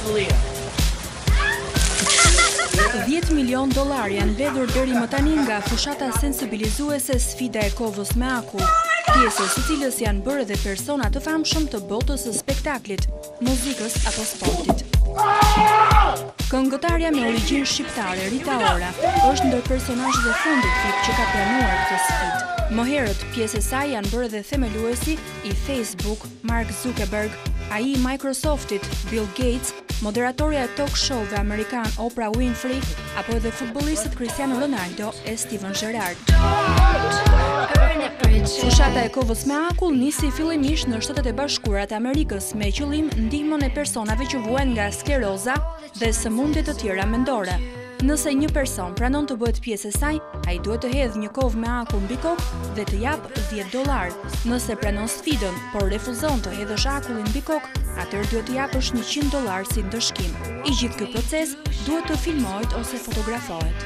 $10 milion janë mbledhur deri më tani nga fushata sensibilizuese Sfida e kovës me akull, pjesës së cilës janë bërë edhe persona të famshëm të botës së spektaklit, muzikës apo sportit. Këngëtarja me origjinë shqiptare Rita Ora është ndër personazhet e fundit që ka planuar këtë sfidë. Më herët, pjesë e saj janë bërë edhe themeluesi i Facebook, Mark Zuckerberg, ai i Microsoftit, Bill Gates, moderatorja e talk show-ve amerikan Oprah Winfrey, apo edhe futbollistët Cristiano Ronaldo e Steven Gerrard. Fushata e kovës me akull nisi fillimisht në Shtetet e Bashkuara të Amerikës me qëllim ndihmën e personave që vuajnë nga skleroza dhe sëmundje të tjera mendore. Nëse një person pranon të bëhet pjesë e saj, ai duhet të hedhë një kovë me akull mbi kokë dhe të jap $10. Nëse pranon sfidën, por refuzon të hedhësh akullin mbi kokë, atëherë duhet të japësh $100 si ndëshkim. I gjithë ky proces duhet të filmohet ose fotografohet.